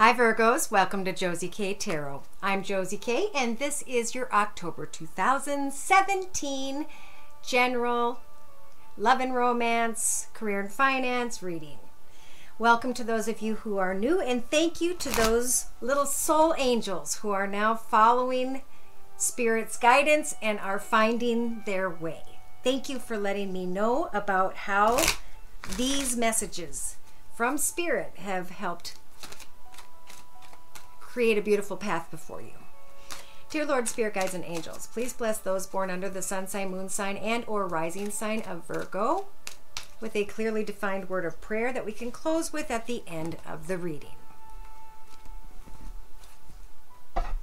Hi Virgos, welcome to Josie K Tarot. I'm Josie K and this is your October 2017 general love and romance, career and finance reading. Welcome to those of you who are new, and thank you to those little soul angels who are now following Spirit's guidance and are finding their way. Thank you for letting me know about how these messages from Spirit have helped create a beautiful path before you. Dear Lord, Spirit Guides, and Angels, please bless those born under the sun sign, moon sign, and or rising sign of Virgo with a clearly defined word of prayer that we can close with at the end of the reading.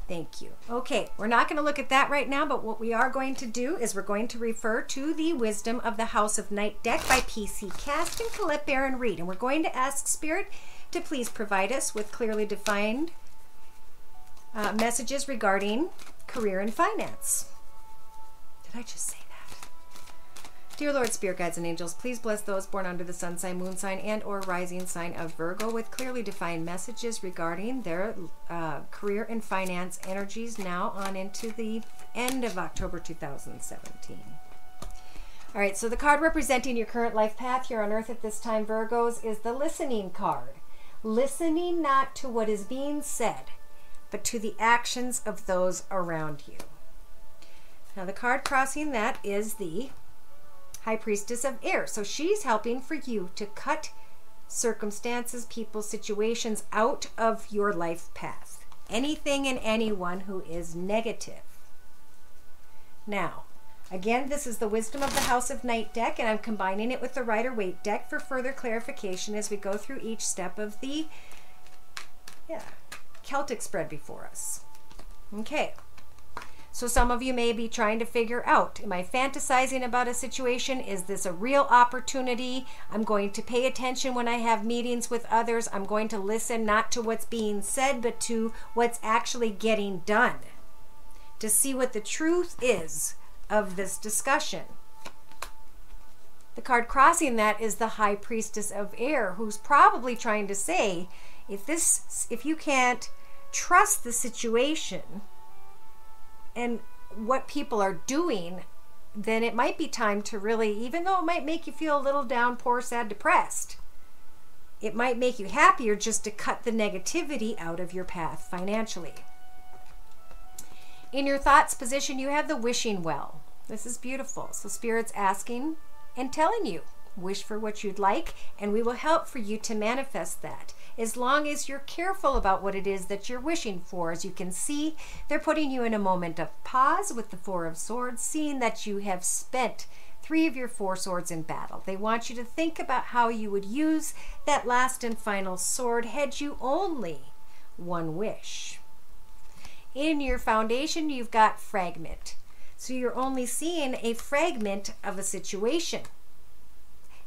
Thank you. Okay, we're not going to look at that right now, but what we are going to do is we're going to refer to the Wisdom of the House of Night deck by P.C. Cast and Colette Baron Reed. And we're going to ask Spirit to please provide us with clearly defined messages regarding career and finance. Did I just say that? Dear Lord, Spirit Guides, and Angels, please bless those born under the sun sign, moon sign, and or rising sign of Virgo with clearly defined messages regarding their career and finance energies now on into the end of October 2017. All right, so the card representing your current life path here on Earth at this time, Virgos, is the listening card. Listening not to what is being said, but to the actions of those around you. Now the card crossing that is the High Priestess of Air. So she's helping for you to cut circumstances, people, situations out of your life path. Anything and anyone who is negative. Now, again, this is the Wisdom of the House of Night deck, and I'm combining it with the Rider-Waite deck for further clarification as we go through each step of the Celtic spread before us. Okay, so some of you may be trying to figure out, am I fantasizing about a situation? Is this a real opportunity? I'm going to pay attention when I have meetings with others. I'm going to listen not to what's being said, but to what's actually getting done, to see what the truth is of this discussion. The card crossing that is the High Priestess of Air, who's probably trying to say, if you can't trust the situation and what people are doing, then it might be time to really, even though it might make you feel a little down, poor, sad, depressed, it might make you happier just to cut the negativity out of your path financially. In your thoughts position, you have the wishing well. This is beautiful. So Spirit's asking and telling you, wish for what you'd like, and we will help for you to manifest that, as long as you're careful about what it is that you're wishing for. As you can see, they're putting you in a moment of pause with the Four of Swords, seeing that you have spent 3 of your 4 swords in battle. They want you to think about how you would use that last and final sword had you only one wish. In your foundation, you've got fragment. So you're only seeing a fragment of a situation.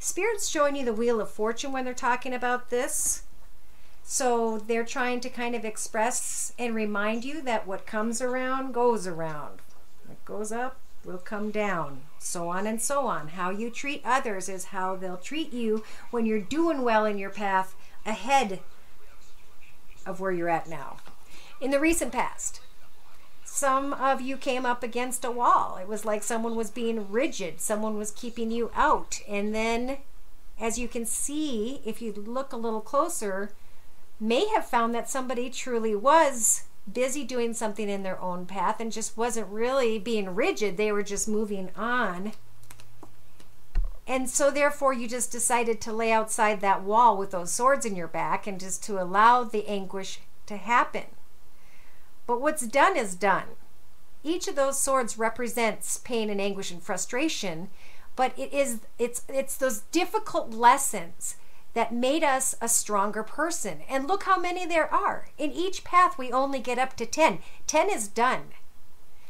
Spirit's showing you the Wheel of Fortune when they're talking about this. So they're trying to kind of express and remind you that what comes around goes around. What goes up will come down. So on and so on. How you treat others is how they'll treat you when you're doing well in your path ahead of where you're at now. In the recent past, some of you came up against a wall. It was like someone was being rigid. Someone was keeping you out. And then, as you can see, if you look a little closer, may have found that somebody truly was busy doing something in their own path and just wasn't really being rigid. They were just moving on. And so therefore you just decided to lay outside that wall with those swords in your back and just to allow the anguish to happen. But what's done is done. Each of those swords represents pain and anguish and frustration, but it's those difficult lessons that made us a stronger person. And look how many there are. In each path we only get up to 10. 10 is done.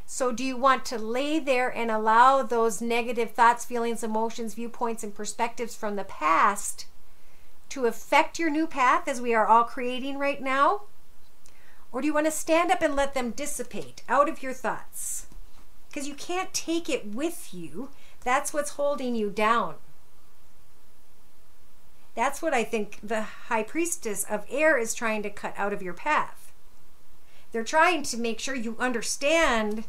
So do you want to lay there and allow those negative thoughts, feelings, emotions, viewpoints, and perspectives from the past to affect your new path as we are all creating right now? Or do you want to stand up and let them dissipate out of your thoughts? Because you can't take it with you. That's what's holding you down. That's what I think the high priestess of air is trying to cut out of your path. They're trying to make sure you understand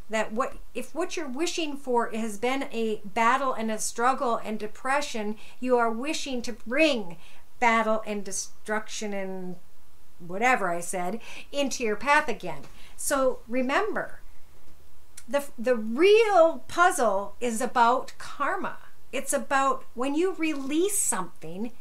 that if what you're wishing for has been a battle and a struggle and depression, you are wishing to bring battle and destruction and whatever I said into your path again. So remember, the real puzzle is about karma. It's about when you release something,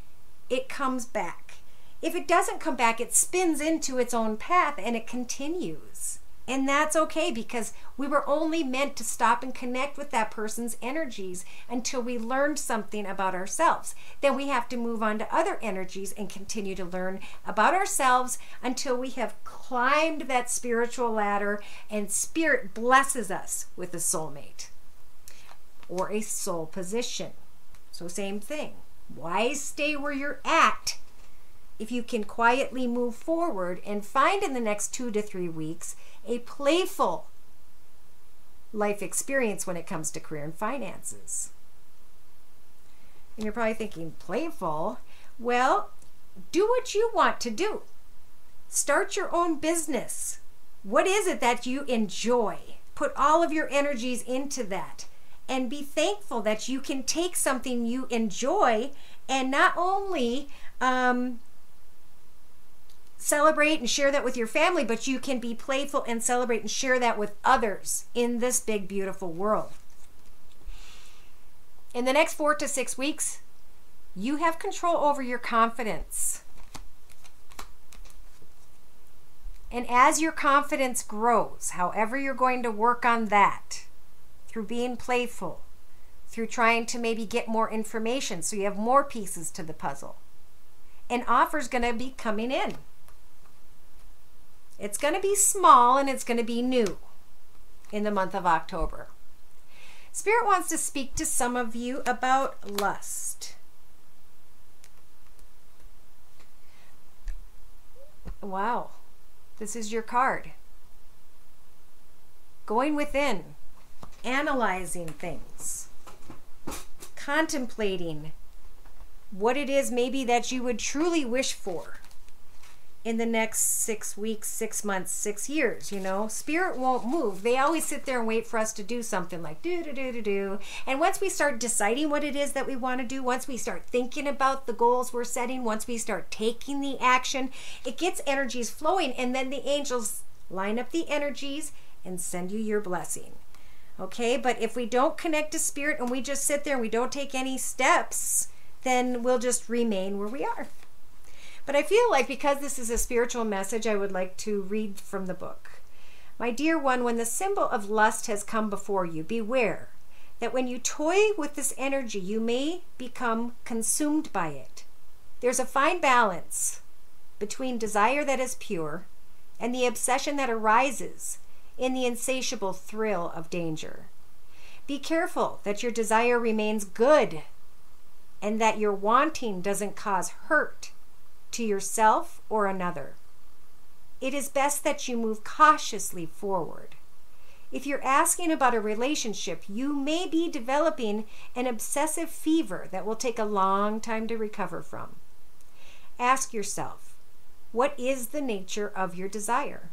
it comes back. If it doesn't come back, it spins into its own path and it continues. And that's okay, because we were only meant to stop and connect with that person's energies until we learned something about ourselves. Then we have to move on to other energies and continue to learn about ourselves until we have climbed that spiritual ladder and spirit blesses us with a soulmate or a soul position. So same thing. Why stay where you're at if you can quietly move forward and find in the next 2 to 3 weeks a playful life experience when it comes to career and finances? And you're probably thinking, playful? Well, do what you want to do. Start your own business. What is it that you enjoy? Put all of your energies into that. And be thankful that you can take something you enjoy and not only celebrate and share that with your family, but you can be playful and celebrate and share that with others in this big, beautiful world. In the next 4 to 6 weeks, you have control over your confidence. And as your confidence grows, however you're going to work on that, through being playful, through trying to maybe get more information so you have more pieces to the puzzle, an offer's going to be coming in. It's going to be small and it's going to be new in the month of October. Spirit wants to speak to some of you about lust. Wow, this is your card. Going within, analyzing things, contemplating what it is maybe that you would truly wish for in the next 6 weeks, 6 months, 6 years. You know, Spirit won't move. They always sit there and wait for us to do something like do. And once we start deciding what it is that we want to do, once we start thinking about the goals we're setting, once we start taking the action, it gets energies flowing, and then the angels line up the energies and send you your blessing. Okay, but if we don't connect to Spirit and we just sit there and we don't take any steps, then we'll just remain where we are. But I feel like because this is a spiritual message, I would like to read from the book. My dear one, when the symbol of lust has come before you, beware that when you toy with this energy, you may become consumed by it. There's a fine balance between desire that is pure and the obsession that arises in the insatiable thrill of danger. Be careful that your desire remains good and that your wanting doesn't cause hurt to yourself or another. It is best that you move cautiously forward. If you're asking about a relationship, you may be developing an obsessive fever that will take a long time to recover from. Ask yourself, what is the nature of your desire?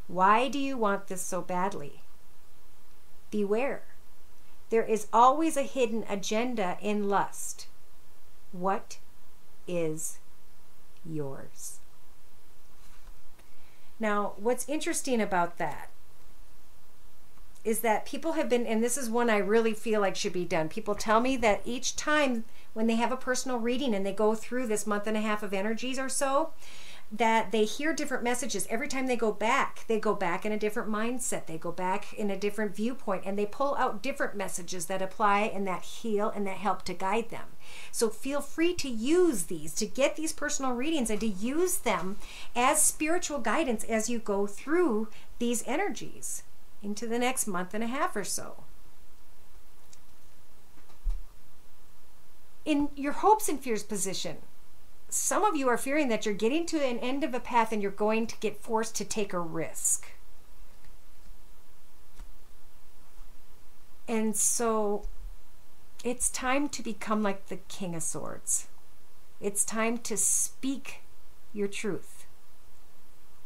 Why do you want this so badly? Beware. There is always a hidden agenda in lust. What is yours? Now, what's interesting about that is that people have been, and this is one I really feel like should be done. People tell me that each time when they have a personal reading and they go through this month and a half of energies or so, that they hear different messages. Every time they go back in a different mindset. They go back in a different viewpoint, and they pull out different messages that apply and that heal and that help to guide them. So feel free to use these, to get these personal readings and to use them as spiritual guidance as you go through these energies into the next month and a half or so. In your hopes and fears position, some of you are fearing that you're getting to an end of a path and you're going to get forced to take a risk. And so it's time to become like the King of Swords. It's time to speak your truth,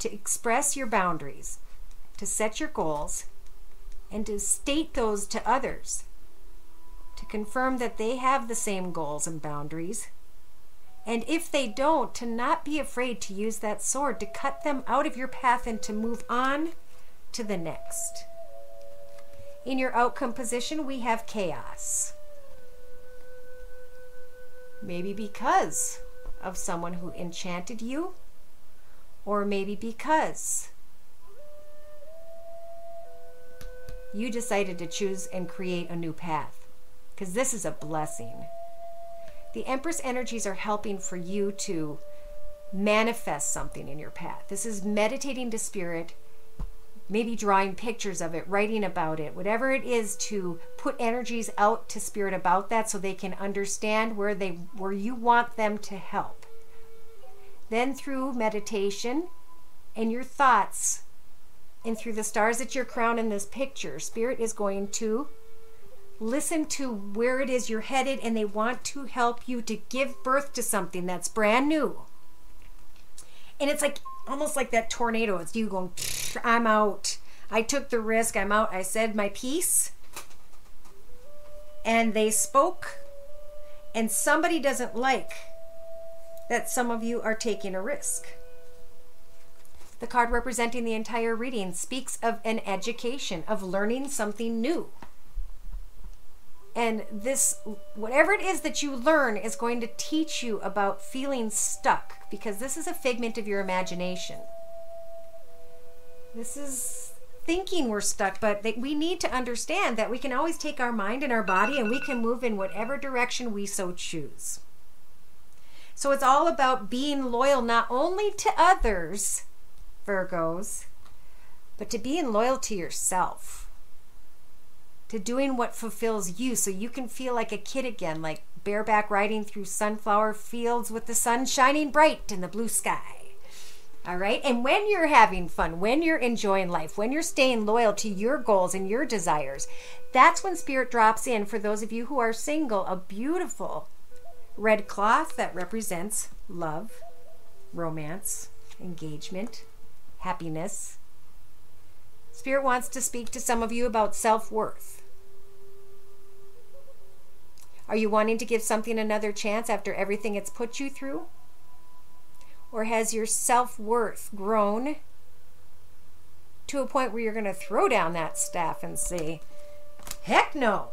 to express your boundaries, to set your goals, and to state those to others, to confirm that they have the same goals and boundaries. And if they don't, to not be afraid to use that sword to cut them out of your path and to move on to the next. In your outcome position, we have chaos. Maybe because of someone who enchanted you, or maybe because you decided to choose and create a new path, because this is a blessing. The Empress energies are helping for you to manifest something in your path. This is meditating to Spirit, maybe drawing pictures of it, writing about it, whatever it is, to put energies out to Spirit about that so they can understand where you want them to help. Then through meditation and your thoughts, and through the stars at your crown in this picture, Spirit is going to listen to where it is you're headed, and they want to help you to give birth to something that's brand new. And it's like almost like that tornado. It's you going, I'm out. I took the risk. I'm out. I said my piece. And they spoke. And somebody doesn't like that some of you are taking a risk. The card representing the entire reading speaks of an education, of learning something new. And this, whatever it is that you learn, is going to teach you about feeling stuck, because this is a figment of your imagination. This is thinking we're stuck, but we need to understand that we can always take our mind and our body and we can move in whatever direction we so choose. So it's all about being loyal not only to others, Virgos, but to being loyal to yourself, to doing what fulfills you so you can feel like a kid again, like bareback riding through sunflower fields with the sun shining bright in the blue sky. All right? And when you're having fun, when you're enjoying life, when you're staying loyal to your goals and your desires, that's when Spirit drops in, for those of you who are single, a beautiful red cloth that represents love, romance, engagement, happiness. Spirit wants to speak to some of you about self-worth. Are you wanting to give something another chance after everything it's put you through? Or has your self-worth grown to a point where you're going to throw down that staff and say, heck no?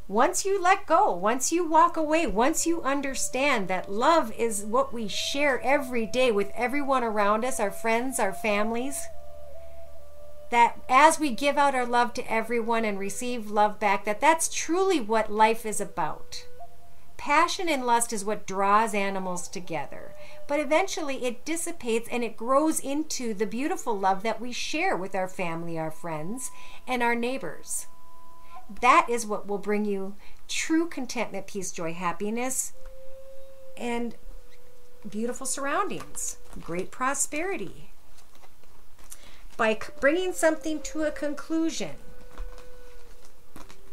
Once you let go, once you walk away, once you understand that love is what we share every day with everyone around us, our friends, our families, that as we give out our love to everyone and receive love back, that's truly what life is about. Passion and lust is what draws animals together, but eventually it dissipates and it grows into the beautiful love that we share with our family, our friends, and our neighbors. That is what will bring you true contentment, peace, joy, happiness, and beautiful surroundings, great prosperity. By bringing something to a conclusion,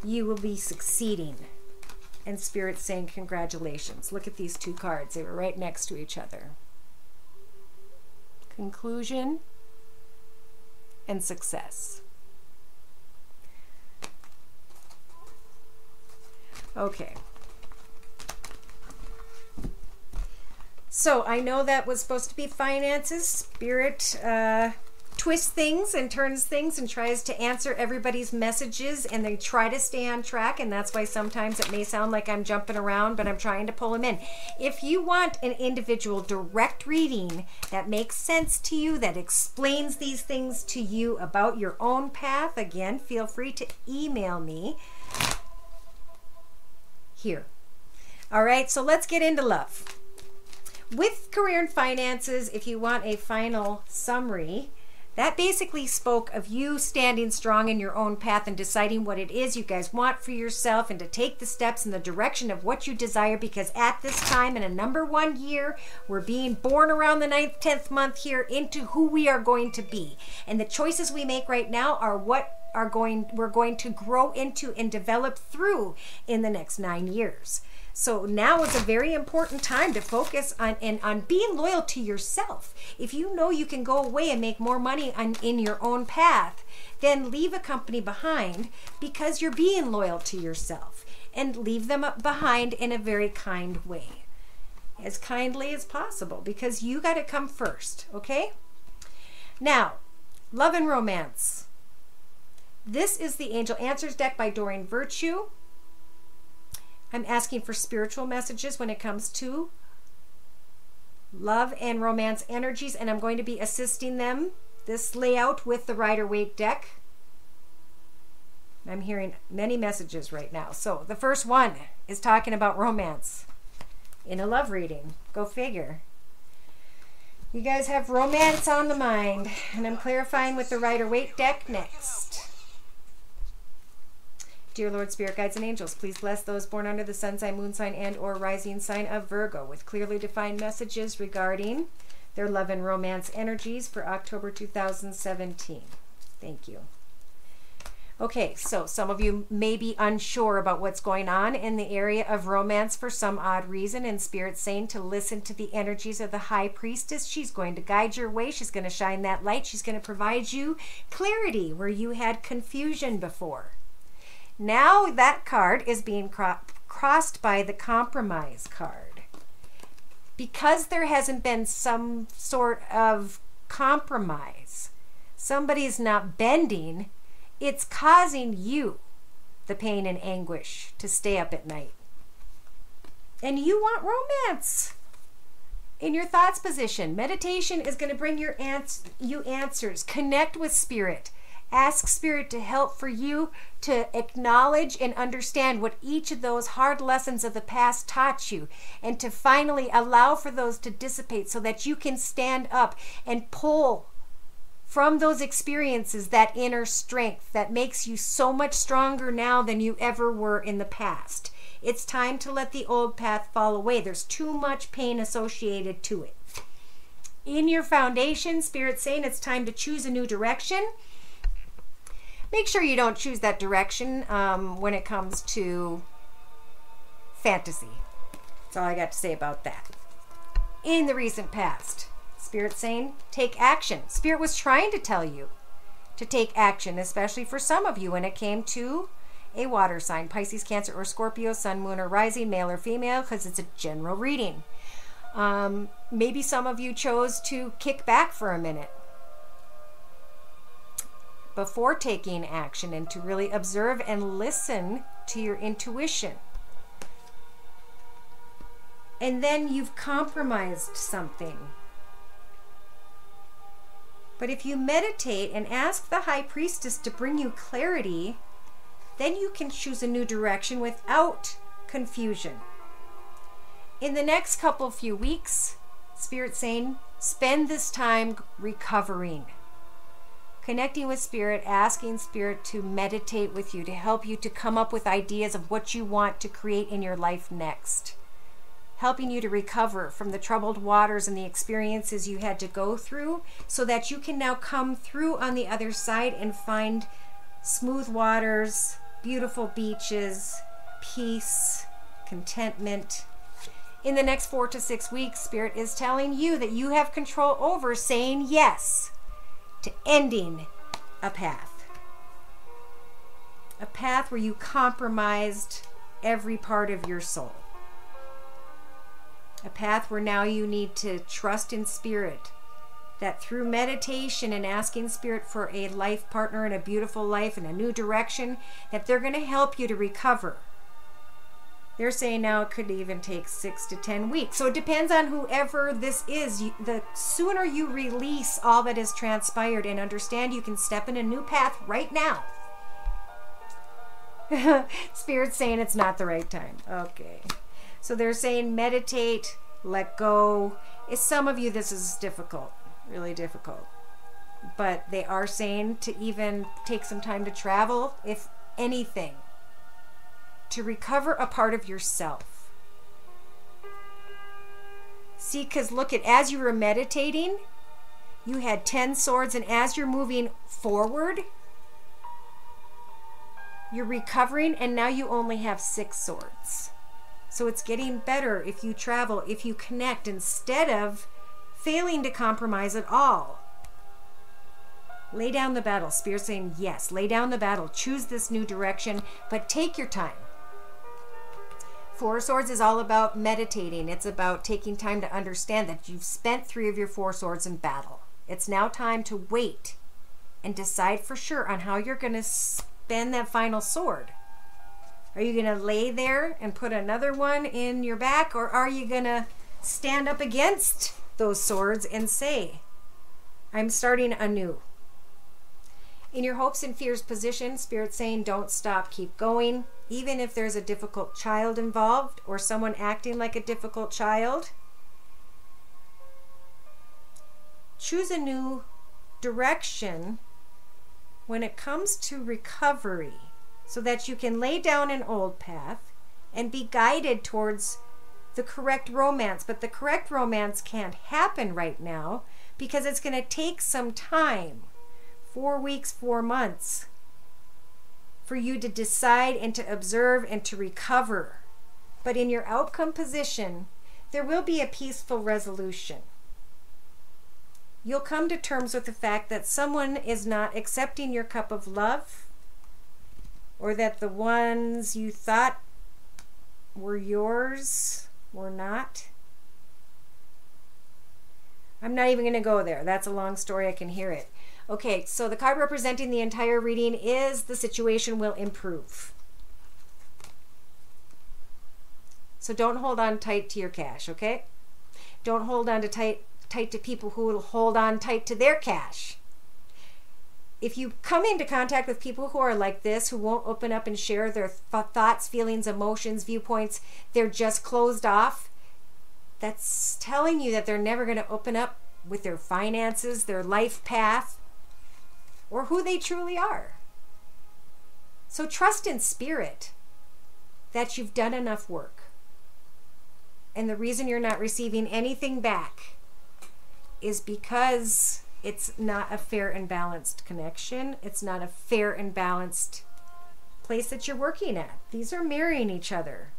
you will be succeeding. And Spirit's saying congratulations. Look at these two cards. They were right next to each other. Conclusion and success. Okay. So I know that was supposed to be finances. Spirit twists things and turns things and tries to answer everybody's messages, and they try to stay on track, and that's why sometimes it may sound like I'm jumping around, but I'm trying to pull them in. If you want an individual direct reading that makes sense to you, that explains these things to you about your own path, again, feel free to email me here. All right, so let's get into love. With career and finances, if you want a final summary, that basically spoke of you standing strong in your own path and deciding what it is you guys want for yourself, and to take the steps in the direction of what you desire, because at this time in a number 1 year, we're being born around the 9th, 10th month here into who we are going to be. And the choices we make right now are what we're going to grow into and develop through in the next 9 years. So now is a very important time to focus on being loyal to yourself. If you know you can go away and make more money in your own path, then leave a company behind because you're being loyal to yourself, and leave them behind in a very kind way, as kindly as possible, because you got to come first, okay? Now, love and romance. This is the Angel Answers deck by Doreen Virtue. I'm asking for spiritual messages when it comes to love and romance energies, and I'm going to be assisting them, this layout, with the Rider-Waite deck. I'm hearing many messages right now. So the first one is talking about romance in a love reading. Go figure. You guys have romance on the mind, and I'm clarifying with the Rider-Waite deck next. Dear Lord, Spirit, Guides, and Angels, please bless those born under the sun sign, moon sign, and or rising sign of Virgo with clearly defined messages regarding their love and romance energies for October 2017. Thank you. Okay, so some of you may be unsure about what's going on in the area of romance for some odd reason, and Spirit's saying to listen to the energies of the High Priestess. She's going to guide your way. She's going to shine that light. She's going to provide you clarity where you had confusion before. Now that card is being crossed by the Compromise card. Because there hasn't been some sort of compromise, somebody's not bending, it's causing you the pain and anguish to stay up at night. And you want romance in your thoughts position. Meditation is going to bring you answers. Connect with Spirit. Ask Spirit to help for you to acknowledge and understand what each of those hard lessons of the past taught you, and to finally allow for those to dissipate so that you can stand up and pull from those experiences that inner strength that makes you so much stronger now than you ever were in the past. It's time to let the old path fall away. There's too much pain associated to it. In your foundation, Spirit's saying it's time to choose a new direction. Make sure you don't choose that direction when it comes to fantasy. That's all I got to say about that. In the recent past, Spirit's saying take action. Spirit was trying to tell you to take action, especially for some of you when it came to a water sign, Pisces, Cancer, or Scorpio, sun, moon, or rising, male or female, because it's a general reading. Maybe some of you chose to kick back for a minute before taking action, and to really observe and listen to your intuition. And then you've compromised something. But if you meditate and ask the High Priestess to bring you clarity, then you can choose a new direction without confusion. In the next few weeks, Spirit's saying, spend this time recovering. Connecting with Spirit, asking Spirit to meditate with you, to help you to come up with ideas of what you want to create in your life next. Helping you to recover from the troubled waters and the experiences you had to go through, so that you can now come through on the other side and find smooth waters, beautiful beaches, peace, contentment. In the next 4 to 6 weeks, Spirit is telling you that you have control over saying yes to ending a path. A path where you compromised every part of your soul. A path where now you need to trust in Spirit, that through meditation and asking Spirit for a life partner and a beautiful life and a new direction, that they're going to help you to recover. They're saying now it could even take 6 to 10 weeks. So it depends on whoever this is. The sooner you release all that has transpired and understand you can step in a new path right now. Spirit's saying it's not the right time. Okay. So they're saying meditate, let go. Some of you, this is difficult, really difficult. But they are saying to even take some time to travel, if anything, to recover a part of yourself. See, because look at, as you were meditating, you had 10 swords, and as you're moving forward, you're recovering, and now you only have 6 swords. So it's getting better if you travel, if you connect, instead of failing to compromise at all. Lay down the battle. Spirit saying, yes, lay down the battle. Choose this new direction, but take your time. Four of Swords is all about meditating. It's about taking time to understand that you've spent 3 of your 4 swords in battle. It's now time to wait and decide for sure on how you're going to spend that final sword. Are you going to lay there and put another one in your back, or are you going to stand up against those swords and say, I'm starting anew? In your hopes and fears position, Spirit's saying don't stop, keep going. Even if there's a difficult child involved or someone acting like a difficult child, choose a new direction when it comes to recovery, so that you can lay down an old path and be guided towards the correct romance. But the correct romance can't happen right now because it's going to take some time, 4 weeks, 4 months, for you to decide and to observe and to recover. But in your outcome position, there will be a peaceful resolution. You'll come to terms with the fact that someone is not accepting your cup of love, or that the ones you thought were yours were not. I'm not even going to go there. That's a long story. I can hear it. Okay, so the card representing the entire reading is the situation will improve. So don't hold on tight to your cash, okay? Don't hold on to tight to people who will hold on tight to their cash. If you come into contact with people who are like this, who won't open up and share their thoughts, feelings, emotions, viewpoints, they're just closed off, that's telling you that they're never going to open up with their finances, their life path, or who they truly are. So trust in Spirit that you've done enough work. And the reason you're not receiving anything back is because it's not a fair and balanced connection. It's not a fair and balanced place that you're working at. These are marrying each other.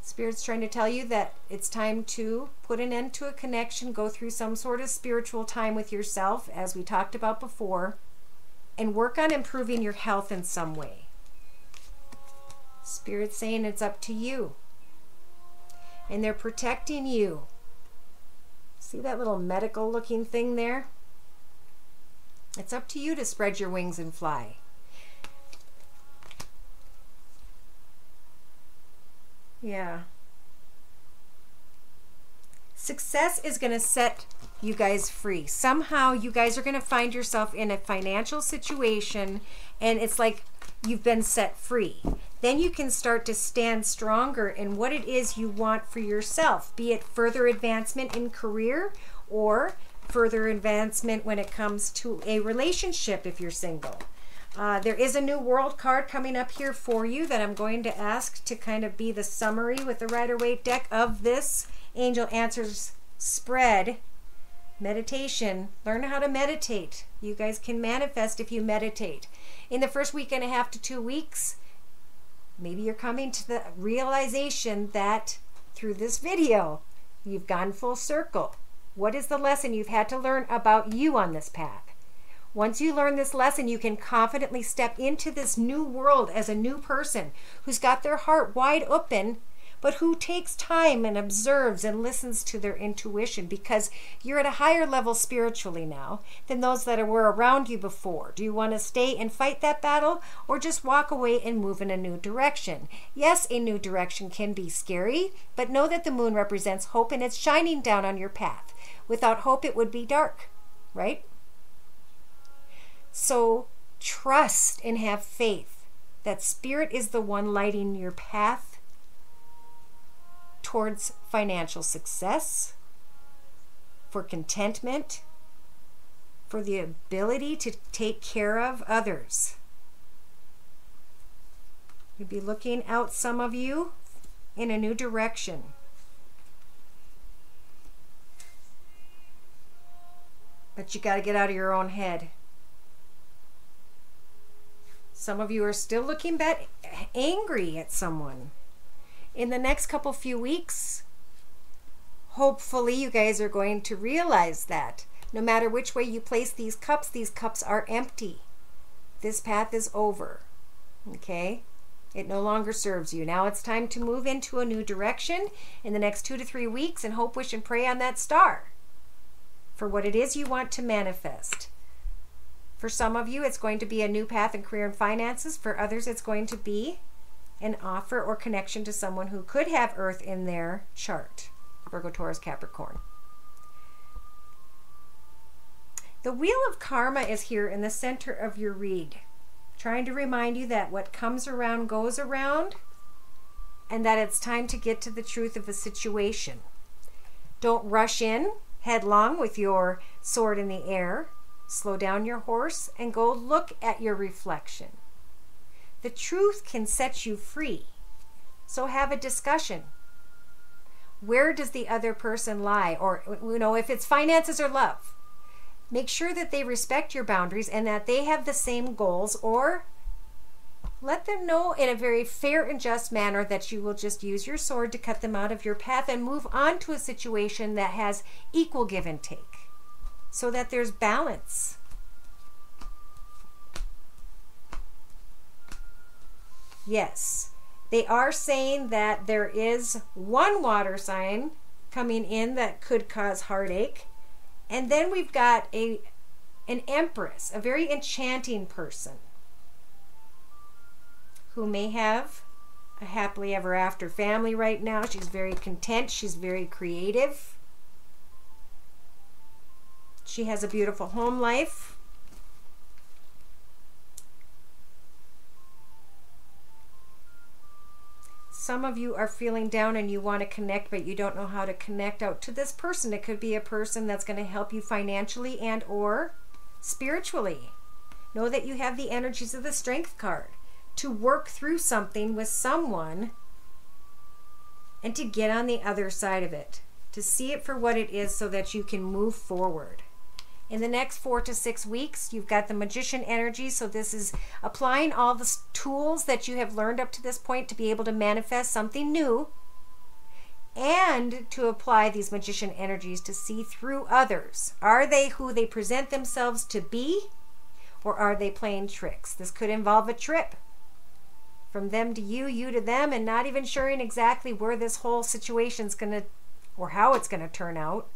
Spirit's trying to tell you that it's time to put an end to a connection, go through some sort of spiritual time with yourself, as we talked about before, and work on improving your health in some way. Spirit's saying it's up to you. And they're protecting you. See that little medical looking thing there? It's up to you to spread your wings and fly. Yeah. Success is going to set you guys free. Somehow you guys are going to find yourself in a financial situation and it's like you've been set free. Then you can start to stand stronger in what it is you want for yourself, be it further advancement in career or further advancement when it comes to a relationship if you're single. There is a new world card coming up here for you that I'm going to ask to kind of be the summary with the Rider-Waite deck of this Angel Answers spread. Meditation. Learn how to meditate. You guys can manifest if you meditate. In the first week and a half to 2 weeks, maybe you're coming to the realization that through this video, you've gone full circle. What is the lesson you've had to learn about you on this path? Once you learn this lesson, you can confidently step into this new world as a new person who's got their heart wide open, but who takes time and observes and listens to their intuition, because you're at a higher level spiritually now than those that were around you before. Do you want to stay and fight that battle, or just walk away and move in a new direction? Yes, a new direction can be scary, but know that the moon represents hope and it's shining down on your path. Without hope, it would be dark, right? So trust and have faith that Spirit is the one lighting your path towards financial success, for contentment, for the ability to take care of others. You'll be looking out, some of you, in a new direction. But you got to get out of your own head. Some of you are still looking back angry at someone. In the next few weeks, hopefully you guys are going to realize that no matter which way you place these cups are empty. This path is over. Okay? It no longer serves you. Now it's time to move into a new direction in the next 2 to 3 weeks and hope, wish, and pray on that star for what it is you want to manifest. For some of you, it's going to be a new path in career and finances. For others, it's going to be an offer or connection to someone who could have Earth in their chart. Virgo, Taurus, Capricorn. The Wheel of Karma is here in the center of your read, trying to remind you that what comes around goes around, and that it's time to get to the truth of a situation. Don't rush in headlong with your sword in the air. Slow down your horse and go look at your reflection. The truth can set you free. So have a discussion. Where does the other person lie? Or, if it's finances or love, make sure that they respect your boundaries and that they have the same goals, or let them know in a very fair and just manner that you will just use your sword to cut them out of your path and move on to a situation that has equal give and take, so that there's balance. Yes, they are saying that there is one water sign coming in that could cause heartache. And then we've got an empress, a very enchanting person who may have a happily ever after family right now. She's very content. She's very creative. She has a beautiful home life. Some of you are feeling down and you want to connect, but you don't know how to connect out to this person. It could be a person that's going to help you financially and or spiritually. Know that you have the energies of the Strength card to work through something with someone and to get on the other side of it, to see it for what it is so that you can move forward. In the next 4 to 6 weeks, you've got the Magician energy. So this is applying all the tools that you have learned up to this point to be able to manifest something new, and to apply these Magician energies to see through others. Are they who they present themselves to be, or are they playing tricks? This could involve a trip from them to you, you to them, and not even sure exactly where this whole situation's going to, or how it's going to turn out.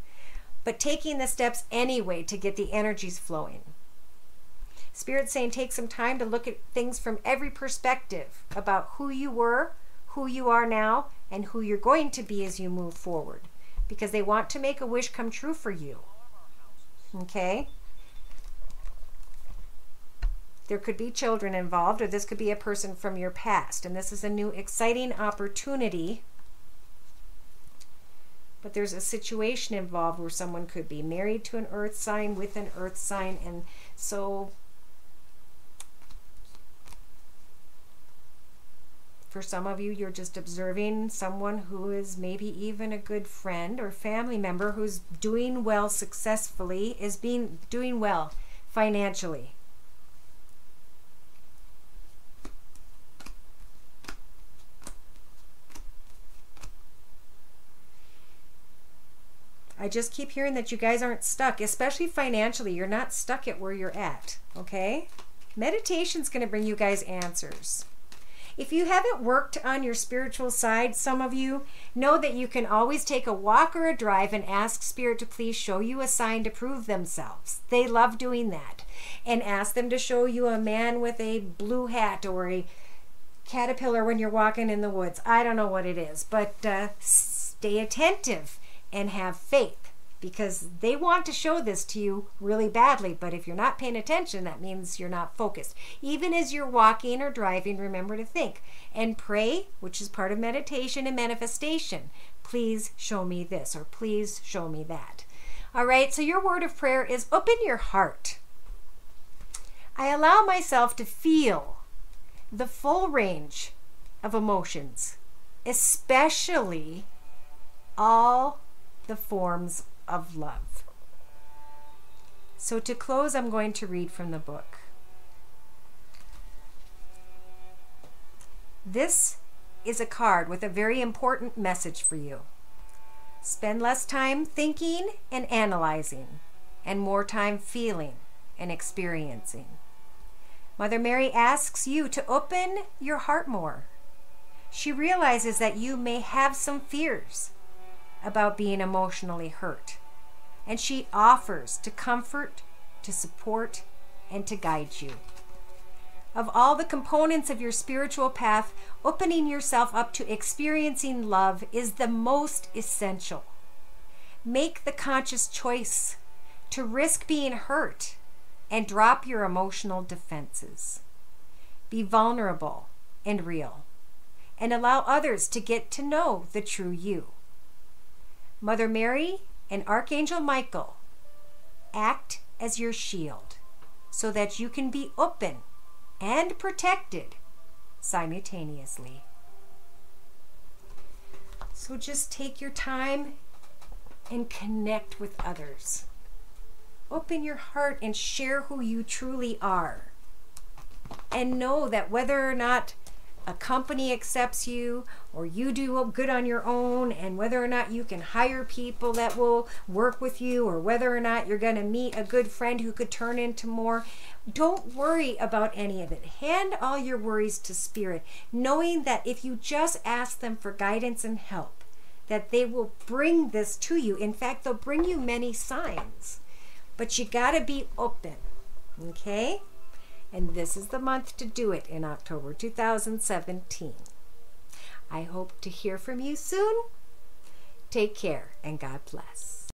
But taking the steps anyway to get the energies flowing. Spirit's saying take some time to look at things from every perspective about who you were, who you are now, and who you're going to be as you move forward. Because they want to make a wish come true for you. Okay? There could be children involved, or this could be a person from your past. And this is a new exciting opportunity. But there's a situation involved where someone could be married to an earth sign, with an earth sign. And so for some of you, you're just observing someone who is maybe even a good friend or family member who's doing well successfully, is doing well financially. I just keep hearing that you guys aren't stuck, especially financially. You're not stuck at where you're at, okay? Meditation's going to bring you guys answers. If you haven't worked on your spiritual side, some of you know that you can always take a walk or a drive and ask Spirit to please show you a sign to prove themselves. They love doing that. And ask them to show you a man with a blue hat or a caterpillar when you're walking in the woods. I don't know what it is, but stay attentive and have faith, because they want to show this to you really badly. But if you're not paying attention, that means you're not focused. Even as you're walking or driving, remember to think and pray, which is part of meditation and manifestation. Please show me this, or please show me that. All right, so your word of prayer is open your heart. I allow myself to feel the full range of emotions, especially all the forms of love. So to close, I'm going to read from the book. This is a card with a very important message for you. Spend less time thinking and analyzing, and more time feeling and experiencing. Mother Mary asks you to open your heart more. She realizes that you may have some fears about being emotionally hurt, and she offers to comfort, to support, and to guide you. Of all the components of your spiritual path, opening yourself up to experiencing love is the most essential. Make the conscious choice to risk being hurt and drop your emotional defenses. Be vulnerable and real, and allow others to get to know the true you. Mother Mary and Archangel Michael act as your shield so that you can be open and protected simultaneously. So just take your time and connect with others. Open your heart and share who you truly are. And know that whether or not a company accepts you, or you do good on your own, and whether or not you can hire people that will work with you, or whether or not you're going to meet a good friend who could turn into more, don't worry about any of it. Hand all your worries to Spirit, knowing that if you just ask them for guidance and help, that they will bring this to you. In fact, they'll bring you many signs. But you got to be open, okay? And this is the month to do it in October 2017. I hope to hear from you soon. Take care and God bless.